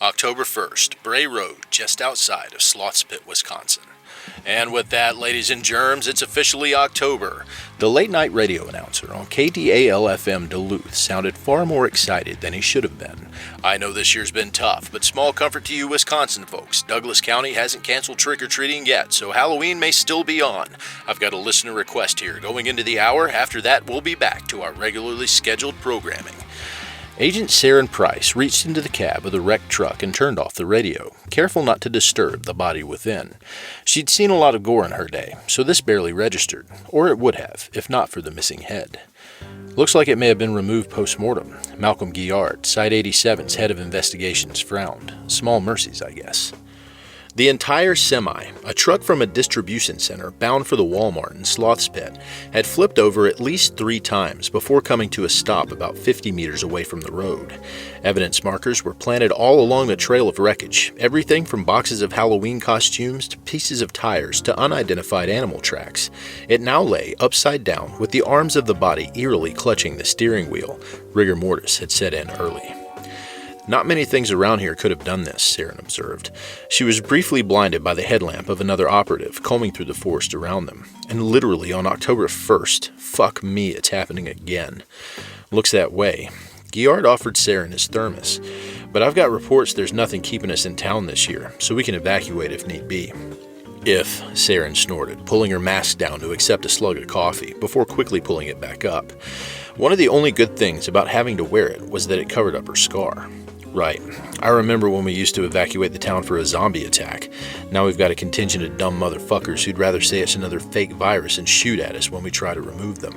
October 1st, Bray Road, just outside of Sloth's Pit, Wisconsin. And with that, ladies and germs, it's officially October. The late-night radio announcer on KDAL-FM Duluth sounded far more excited than he should have been. I know this year's been tough, but small comfort to you Wisconsin folks. Douglas County hasn't canceled trick-or-treating yet, so Halloween may still be on. I've got a listener request here. Going into the hour, after that, we'll be back to our regularly scheduled programming. Agent Sarah Price reached into the cab of the wrecked truck and turned off the radio, careful not to disturb the body within. She'd seen a lot of gore in her day, so this barely registered, or it would have, if not for the missing head. Looks like it may have been removed post-mortem. Malcolm Guillard, Site 87's head of investigations, frowned. Small mercies, I guess. The entire semi, a truck from a distribution center bound for the Walmart in Sloth's Pit, had flipped over at least 3 times before coming to a stop about 50 meters away from the road. Evidence markers were planted all along the trail of wreckage, everything from boxes of Halloween costumes to pieces of tires to unidentified animal tracks. It now lay upside down with the arms of the body eerily clutching the steering wheel. Rigor mortis had set in early. Not many things around here could have done this, Saren observed. She was briefly blinded by the headlamp of another operative combing through the forest around them. And literally on October 1st, fuck me, it's happening again. Looks that way. Guillard offered Saren his thermos. But I've got reports there's nothing keeping us in town this year, so we can evacuate if need be. If, Saren snorted, pulling her mask down to accept a slug of coffee before quickly pulling it back up. One of the only good things about having to wear it was that it covered up her scar. Right. I remember when we used to evacuate the town for a zombie attack. Now we've got a contingent of dumb motherfuckers who'd rather say it's another fake virus and shoot at us when we try to remove them.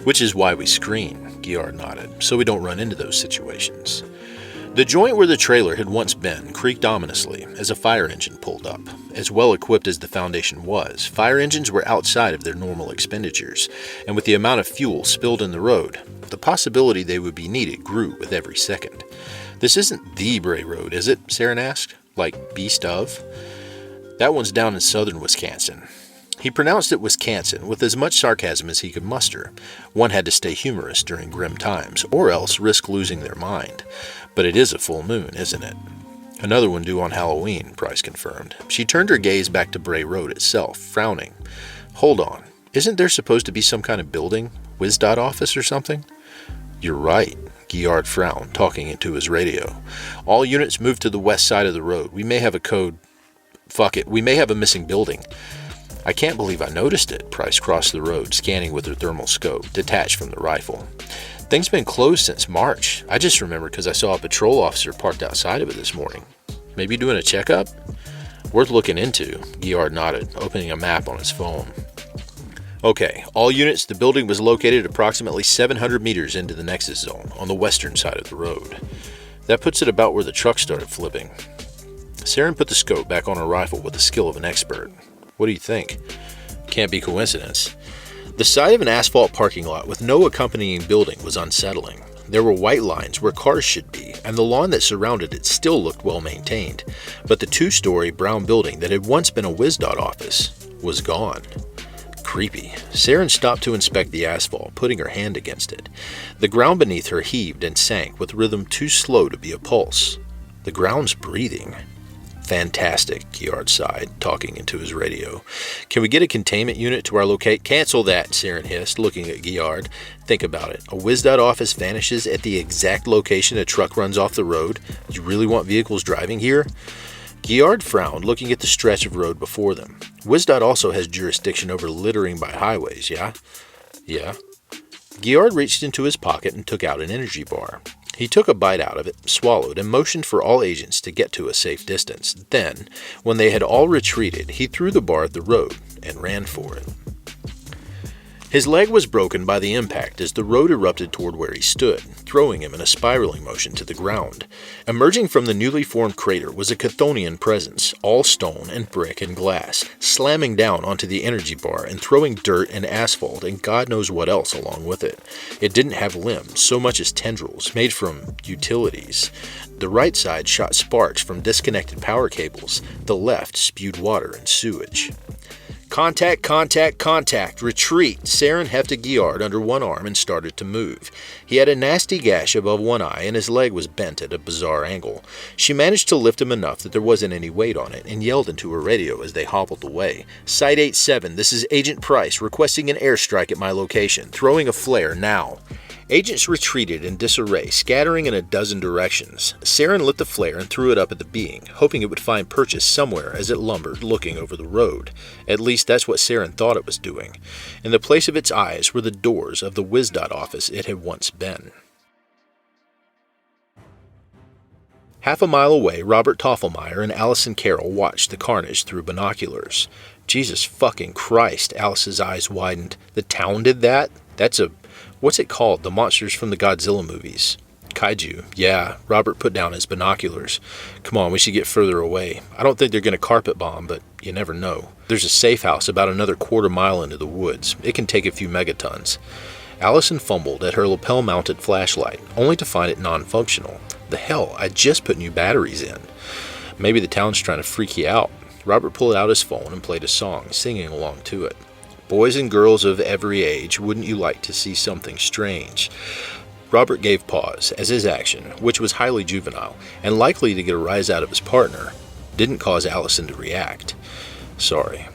Which is why we screen, Guillard nodded, so we don't run into those situations. The joint where the trailer had once been creaked ominously as a fire engine pulled up. As well equipped as the foundation was, fire engines were outside of their normal expenditures, and with the amount of fuel spilled in the road, the possibility they would be needed grew with every second. This isn't the Bray Road, is it? Saren asked. Like Beast of? That one's down in southern Wisconsin. He pronounced it Wisconsin with as much sarcasm as he could muster. One had to stay humorous during grim times, or else risk losing their mind. But it is a full moon, isn't it? Another one due on Halloween, Price confirmed. She turned her gaze back to Bray Road itself, frowning. Hold on. Isn't there supposed to be some kind of building? WisDOT office or something? You're right. Guillard frowned, talking into his radio. All units move to the west side of the road. We may have a code. Fuck it, we may have a missing building. I can't believe I noticed it. Price crossed the road, scanning with her thermal scope, detached from the rifle. Thing's been closed since March. I just remembered because I saw a patrol officer parked outside of it this morning. Maybe doing a checkup? Worth looking into, Guillard nodded, opening a map on his phone. Okay, all units, the building was located approximately 700 meters into the Nexus Zone, on the western side of the road. That puts it about where the truck started flipping. Saren put the scope back on her rifle with the skill of an expert. What do you think? Can't be coincidence. The side of an asphalt parking lot with no accompanying building was unsettling. There were white lines where cars should be, and the lawn that surrounded it still looked well maintained. But the 2-story brown building that had once been a WisDOT office was gone. Creepy. Saren stopped to inspect the asphalt, putting her hand against it. The ground beneath her heaved and sank with rhythm too slow to be a pulse. The ground's breathing. Fantastic, Guillard sighed, talking into his radio. Can we get a containment unit to our locate? Cancel that, Saren hissed, looking at Guillard. Think about it. A WisDOT office vanishes at the exact location a truck runs off the road. Do you really want vehicles driving here? Guillard frowned, looking at the stretch of road before them. WisDOT also has jurisdiction over littering by highways, yeah? Yeah. Guillard reached into his pocket and took out an energy bar. He took a bite out of it, swallowed, and motioned for all agents to get to a safe distance. Then, when they had all retreated, he threw the bar at the road and ran for it. His leg was broken by the impact as the road erupted toward where he stood, throwing him in a spiraling motion to the ground. Emerging from the newly formed crater was a Chthonian presence, all stone and brick and glass, slamming down onto the energy bar and throwing dirt and asphalt and God knows what else along with it. It didn't have limbs, so much as tendrils, made from utilities. The right side shot sparks from disconnected power cables. The left spewed water and sewage. Contact, contact, contact, retreat. Saren hefted Giard under one arm and started to move. He had a nasty gash above one eye and his leg was bent at a bizarre angle. She managed to lift him enough that there wasn't any weight on it and yelled into her radio as they hobbled away. Site 87, this is Agent Price requesting an airstrike at my location. Throwing a flare now. Agents retreated in disarray, scattering in a dozen directions. Saren lit the flare and threw it up at the being, hoping it would find purchase somewhere as it lumbered, looking over the road. At least that's what Saren thought it was doing. In the place of its eyes were the doors of the WisDOT office it had once been. Half a mile away, Robert Toffelmeyer and Allison Carroll watched the carnage through binoculars. Jesus fucking Christ, Alice's eyes widened. The town did that? What's it called? The monsters from the Godzilla movies. Kaiju. Yeah, Robert put down his binoculars. Come on, we should get further away. I don't think they're going to carpet bomb, but you never know. There's a safe house about another quarter mile into the woods. It can take a few megatons. Allison fumbled at her lapel-mounted flashlight, only to find it non-functional. The hell, I just put new batteries in. Maybe the town's trying to freak you out. Robert pulled out his phone and played a song, singing along to it. Boys and girls of every age, wouldn't you like to see something strange? Robert gave pause, as his action, which was highly juvenile, and likely to get a rise out of his partner, didn't cause Allison to react. Sorry.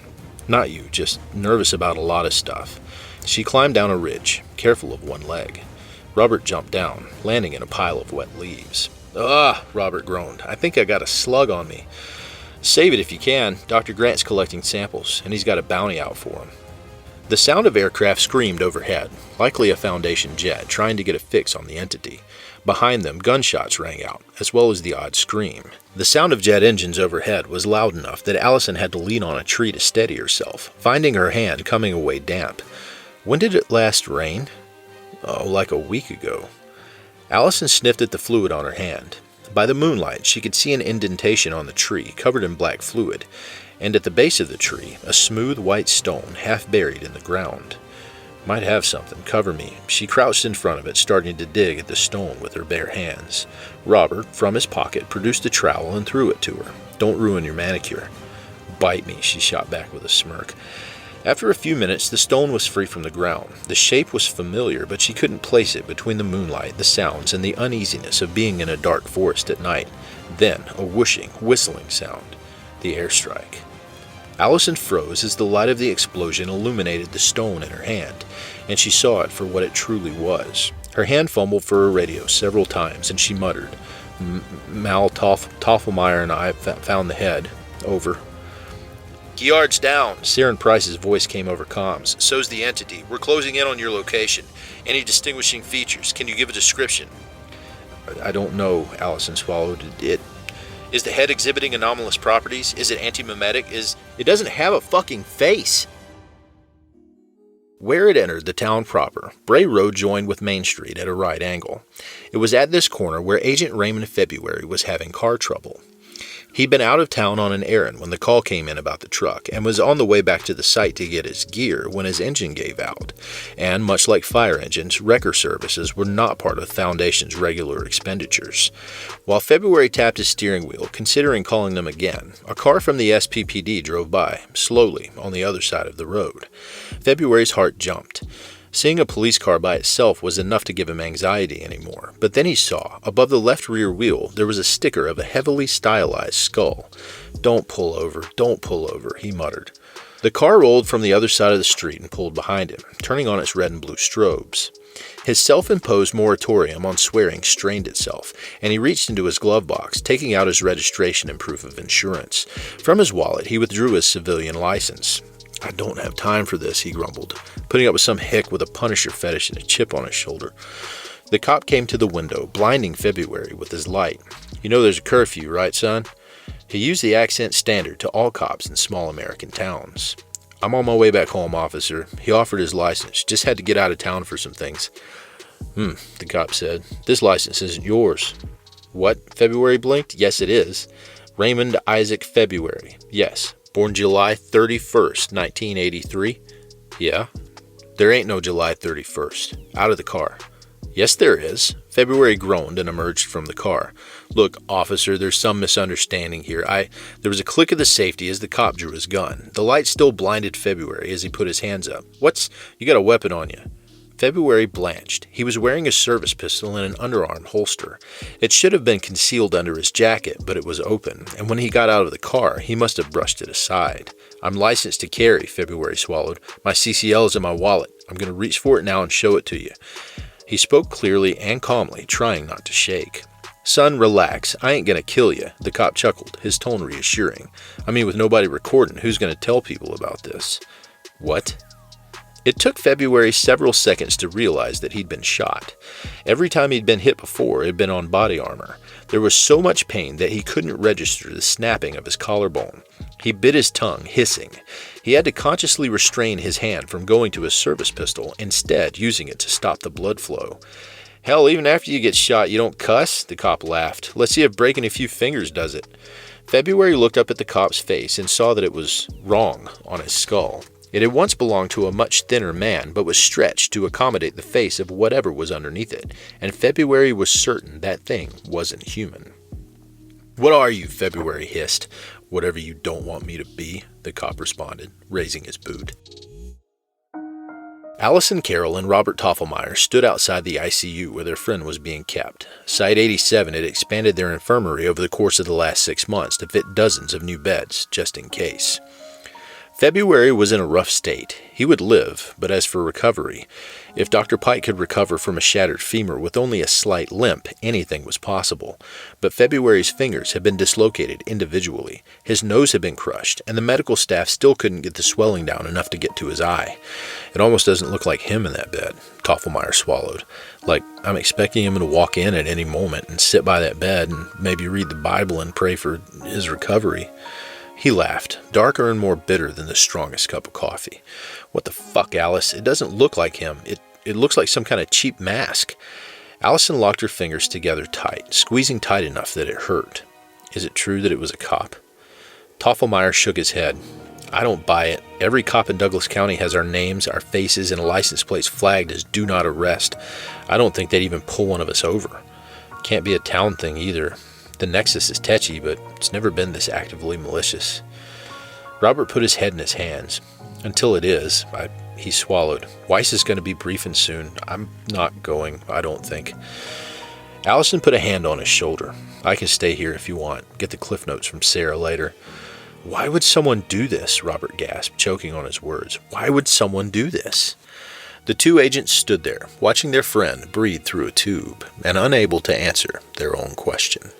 Not you, just nervous about a lot of stuff. She climbed down a ridge, careful of one leg. Robert jumped down, landing in a pile of wet leaves. "Ah," Robert groaned. "I think I got a slug on me." "Save it if you can. Dr. Grant's collecting samples, and he's got a bounty out for him." The sound of aircraft screamed overhead, likely a Foundation jet trying to get a fix on the entity. Behind them, gunshots rang out, as well as the odd scream. The sound of jet engines overhead was loud enough that Allison had to lean on a tree to steady herself, finding her hand coming away damp. When did it last rain? Oh, like a week ago. Allison sniffed at the fluid on her hand. By the moonlight, she could see an indentation on the tree, covered in black fluid, and at the base of the tree, a smooth white stone half buried in the ground. Might have something. Cover me. She crouched in front of it, starting to dig at the stone with her bare hands. Robert, from his pocket, produced a trowel and threw it to her. Don't ruin your manicure. Bite me, she shot back with a smirk. After a few minutes, the stone was free from the ground. The shape was familiar, but she couldn't place it between the moonlight, the sounds, and the uneasiness of being in a dark forest at night. Then, a whooshing, whistling sound. The airstrike. Allison froze as the light of the explosion illuminated the stone in her hand, and she saw it for what it truly was. Her hand fumbled for her radio several times, and she muttered, "Mal Toffelmeyer and I found the head. Over." "Giard's down." Saren Price's voice came over comms. "So's the entity. We're closing in on your location. Any distinguishing features? Can you give a description?" "I don't know," Allison swallowed. Is the head exhibiting anomalous properties? Is it anti-mimetic? It doesn't have a fucking face." Where it entered the town proper, Bray Road joined with Main Street at a right angle. It was at this corner where Agent Raymond February was having car trouble. He'd been out of town on an errand when the call came in about the truck, and was on the way back to the site to get his gear when his engine gave out. And much like fire engines, wrecker services were not part of Foundation's regular expenditures. While February tapped his steering wheel, considering calling them again, a car from the SPPD drove by, slowly, on the other side of the road. February's heart jumped. Seeing a police car by itself was enough to give him anxiety anymore, but then he saw, above the left rear wheel, there was a sticker of a heavily stylized skull. Don't pull over," he muttered. The car rolled from the other side of the street and pulled behind him, turning on its red and blue strobes. His self-imposed moratorium on swearing strained itself, and he reached into his glove box, taking out his registration and proof of insurance. From his wallet, he withdrew his civilian license. "I don't have time for this," he grumbled, putting up with some hick with a Punisher fetish and a chip on his shoulder. The cop came to the window, blinding February with his light. "You know there's a curfew, right, son?" He used the accent standard to all cops in small American towns. "I'm on my way back home, officer." He offered his license, just had to get out of town for some things. The cop said. "This license isn't yours." "What?" February blinked. "Yes, it is. Raymond Isaac February. Yes. Born July 31st, 1983? Yeah. There ain't no July 31st. Out of the car. Yes, there is. February groaned and emerged from the car. Look, officer, there's some misunderstanding here. There was a click of the safety as the cop drew his gun. The light still blinded February as he put his hands up. You got a weapon on you? February blanched. He was wearing a service pistol in an underarm holster. It should have been concealed under his jacket, but it was open, and when he got out of the car, he must have brushed it aside. I'm licensed to carry, February swallowed. My CCL is in my wallet. I'm going to reach for it now and show it to you. He spoke clearly and calmly, trying not to shake. Son, relax. I ain't going to kill you, the cop chuckled, his tone reassuring. I mean, with nobody recording, who's going to tell people about this? What? It took February several seconds to realize that he'd been shot. Every time he'd been hit before, it had been on body armor. There was so much pain that he couldn't register the snapping of his collarbone. He bit his tongue, hissing. He had to consciously restrain his hand from going to his service pistol, instead using it to stop the blood flow. Hell, even after you get shot, you don't cuss? The cop laughed. Let's see if breaking a few fingers does it. February looked up at the cop's face and saw that it was wrong on his skull. It had once belonged to a much thinner man, but was stretched to accommodate the face of whatever was underneath it, and February was certain that thing wasn't human. What are you? February hissed. Whatever you don't want me to be, the cop responded, raising his boot. Allison Carroll and Robert Toffelmeyer stood outside the ICU where their friend was being kept. Site 87 had expanded their infirmary over the course of the last 6 months to fit dozens of new beds, just in case. February was in a rough state. He would live, but as for recovery, if Dr. Pike could recover from a shattered femur with only a slight limp, anything was possible. But February's fingers had been dislocated individually, his nose had been crushed, and the medical staff still couldn't get the swelling down enough to get to his eye. It almost doesn't look like him in that bed, Toffelmeyer swallowed. Like, I'm expecting him to walk in at any moment and sit by that bed and maybe read the Bible and pray for his recovery. He laughed, darker and more bitter than the strongest cup of coffee. What the fuck, Alice? It doesn't look like him. It looks like some kind of cheap mask. Allison locked her fingers together tight, squeezing tight enough that it hurt. Is it true that it was a cop? Toffelmeyer shook his head. I don't buy it. Every cop in Douglas County has our names, our faces, and license plates flagged as do not arrest. I don't think they'd even pull one of us over. Can't be a town thing either. The nexus is tetchy, but it's never been this actively malicious. Robert put his head in his hands. Until it is, he swallowed. Weiss is going to be briefing soon. I'm not going, I don't think. Allison put a hand on his shoulder. I can stay here if you want. Get the cliff notes from Sarah later. Why would someone do this? Robert gasped, choking on his words. Why would someone do this? The two agents stood there, watching their friend breathe through a tube, and unable to answer their own question.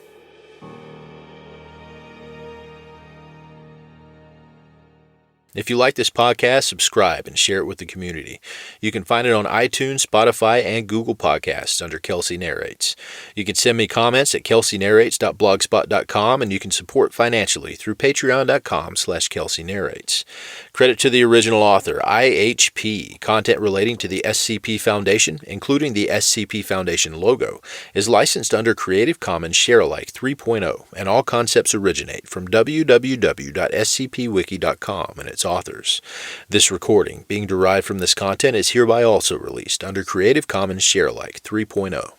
If you like this podcast, subscribe and share it with the community. You can find it on iTunes, Spotify, and Google Podcasts under Kelsey Narrates. You can send me comments at kelseynarrates.blogspot.com, and you can support financially through patreon.com/Kelsey Narrates. Credit to the original author, IHP. Content relating to the SCP Foundation, including the SCP Foundation logo, is licensed under Creative Commons Sharealike 3.0, and all concepts originate from www.scpwiki.com and its authors. This recording, being derived from this content, is hereby also released under Creative Commons Sharealike 3.0.